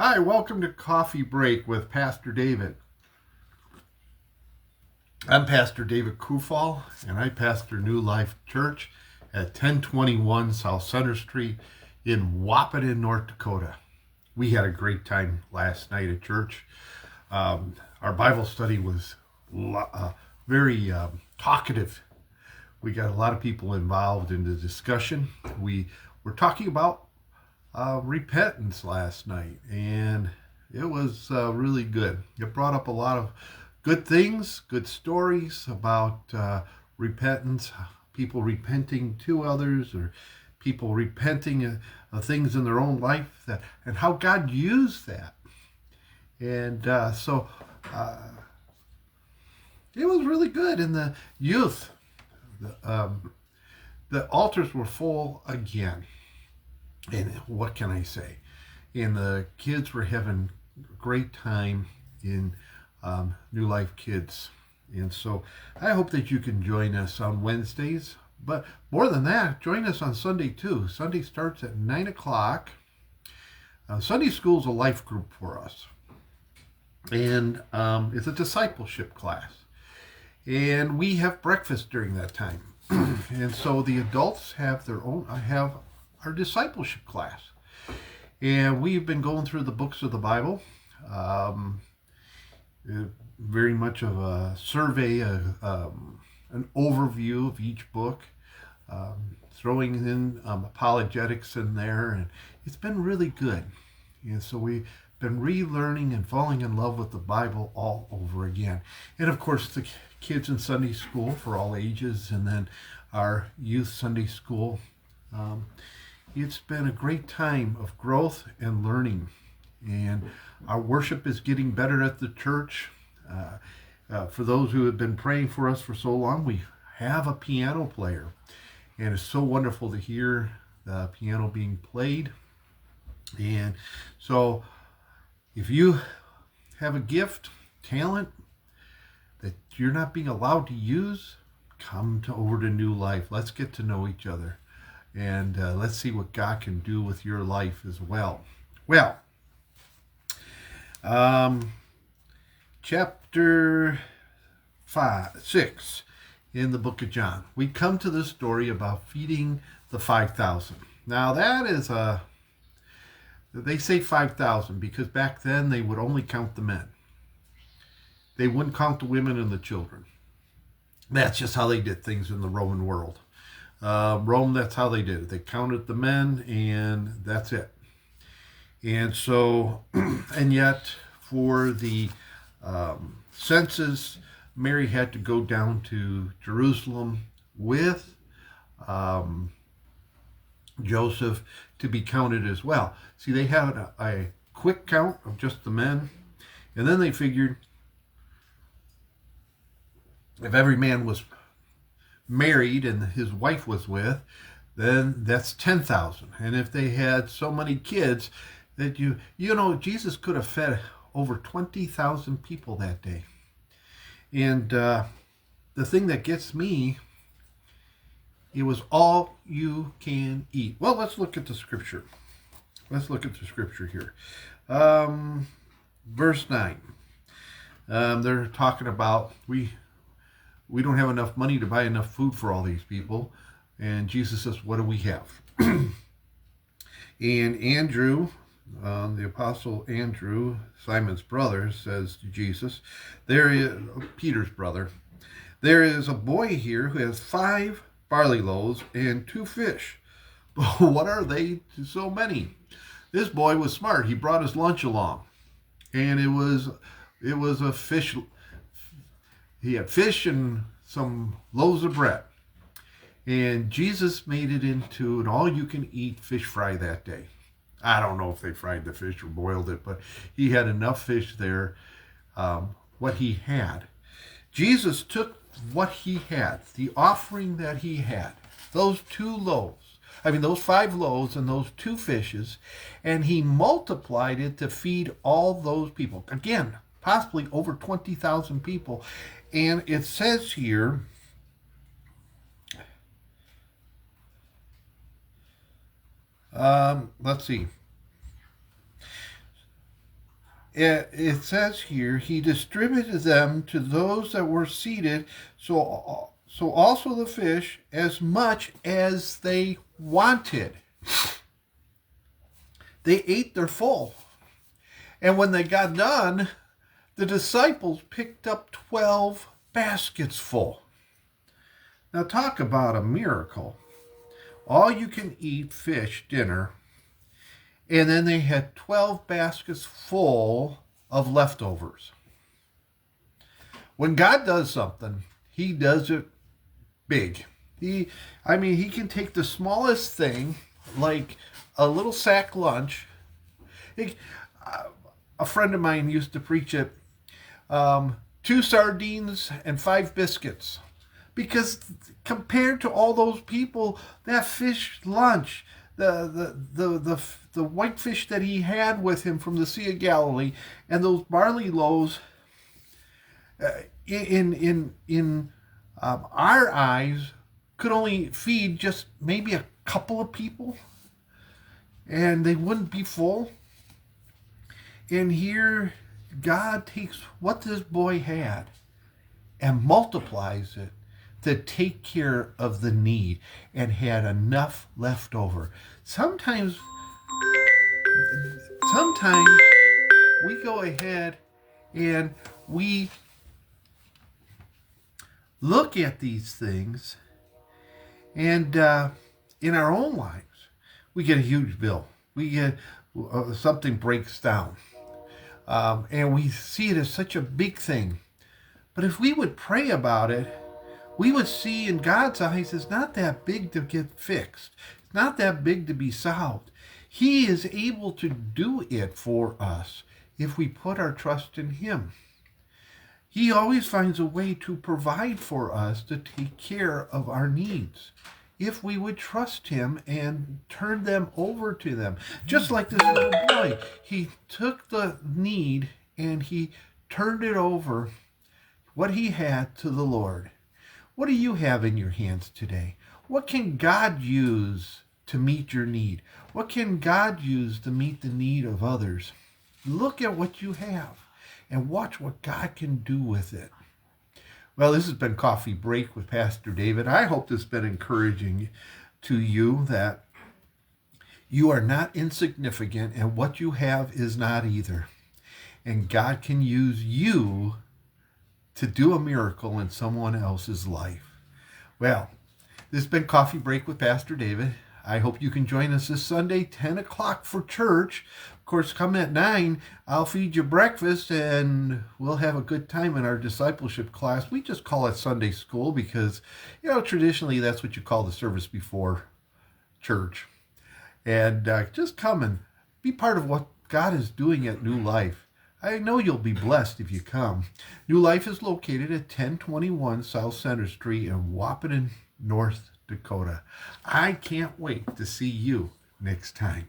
Hi, welcome to Coffee Break with Pastor David. I'm Pastor David Kufal, and I pastor New Life Church at 1021 South Center Street in Wahpeton, North Dakota. We had a great time last night at church. Our Bible study was very talkative. We got a lot of people involved in the discussion. We were talking about repentance last night, and it was really good. It brought up a lot of good things, good stories about repentance, people repenting to others, or people repenting of things in their own life, and how God used that. And so it was really good. And the youth, the altars were full again. And what can I say? And the kids were having a great time in New Life Kids. And so I hope that you can join us on Wednesdays. But more than that, join us on Sunday too. Sunday starts at 9 o'clock. Sunday school is a life group for us. And it's a discipleship class. And we have breakfast during that time. And so the adults have their own, have our discipleship class. And we've been going through the books of the Bible. Very much of a survey, an overview of each book, throwing in apologetics in there, and it's been really good. And so we've been relearning and falling in love with the Bible all over again. And of course, the kids in Sunday school for all ages, and then our youth Sunday school. It's been a great time of growth and learning. And our worship is getting better at the church. For those who have been praying for us for so long, we have a piano player. And it's so wonderful to hear the piano being played. And so if you have a gift, talent that you're not being allowed to use, come over to New Life. Let's get to know each other. And let's see what God can do with your life as well. Well, chapter 6 in the book of John, we come to the story about feeding the 5,000. Now that is they say 5,000 because back then they would only count the men. They wouldn't count the women and the children. That's just how they did things in the Roman world. Rome, that's how they did it. They counted the men, and that's it. And so, and yet, for the census, Mary had to go down to Jerusalem with Joseph to be counted as well. See, they had a quick count of just the men, and then they figured if every man was married and his wife was with, then that's 10,000. And if they had so many kids that Jesus could have fed over 20,000 people that day. And the thing that gets me, it was all you can eat. Well, let's look at the scripture. Let's look at the scripture here. Verse 9. They're talking about we don't have enough money to buy enough food for all these people. And Jesus says, what do we have? And Andrew, the apostle Andrew, Simon's brother, says to Jesus, Peter's brother, there is a boy here who has 5 barley loaves and 2 fish. But what are they to so many? This boy was smart. He brought his lunch along. And it was a fish. He had fish and some loaves of bread. And Jesus made it into an all-you-can-eat fish fry that day. I don't know if they fried the fish or boiled it, but he had enough fish there, what he had. Jesus took what he had, the offering that he had, those 5 loaves and those 2 fishes, and he multiplied it to feed all those people. Again, possibly over 20,000 people. And it says here, let's see. it says here, he distributed them to those that were seated, so also the fish, as much as they wanted. They ate their full. And when they got done, the disciples picked up 12 baskets full. Now talk about a miracle. All you can eat fish dinner. And then they had 12 baskets full of leftovers. When God does something, he does it big. He can take the smallest thing, like a little sack lunch. A friend of mine used to preach it, 2 sardines and 5 biscuits. Because compared to all those people, that fish lunch, the white fish that he had with him from the Sea of Galilee, and those barley loaves, in our eyes, could only feed just maybe a couple of people, and they wouldn't be full. And here, God takes what this boy had and multiplies it to take care of the need, and had enough left over. Sometimes we go ahead and we look at these things, and in our own lives, we get a huge bill. We get something breaks down, and we see it as such a big thing. But if we would pray about it, we would see in God's eyes it's not that big to get fixed. It's not that big to be solved. He is able to do it for us if we put our trust in him. He always finds a way to provide for us to take care of our needs, if we would trust him and turn them over to them. Just like this little boy, he took the need and he turned it over, what he had, to the Lord. What do you have in your hands today? What can God use to meet your need? What can God use to meet the need of others? Look at what you have and watch what God can do with it. Well, this has been Coffee Break with Pastor David. I hope this has been encouraging to you, that you are not insignificant and what you have is not either. And God can use you to do a miracle in someone else's life. Well, this has been Coffee Break with Pastor David. I hope you can join us this Sunday, 10 o'clock for church. Of course, come at 9, I'll feed you breakfast, and we'll have a good time in our discipleship class. We just call it Sunday school because, traditionally that's what you call the service before church. And just come and be part of what God is doing at New Life. I know you'll be blessed if you come. New Life is located at 1021 South Center Street in Wahpeton, North Dakota. I can't wait to see you next time.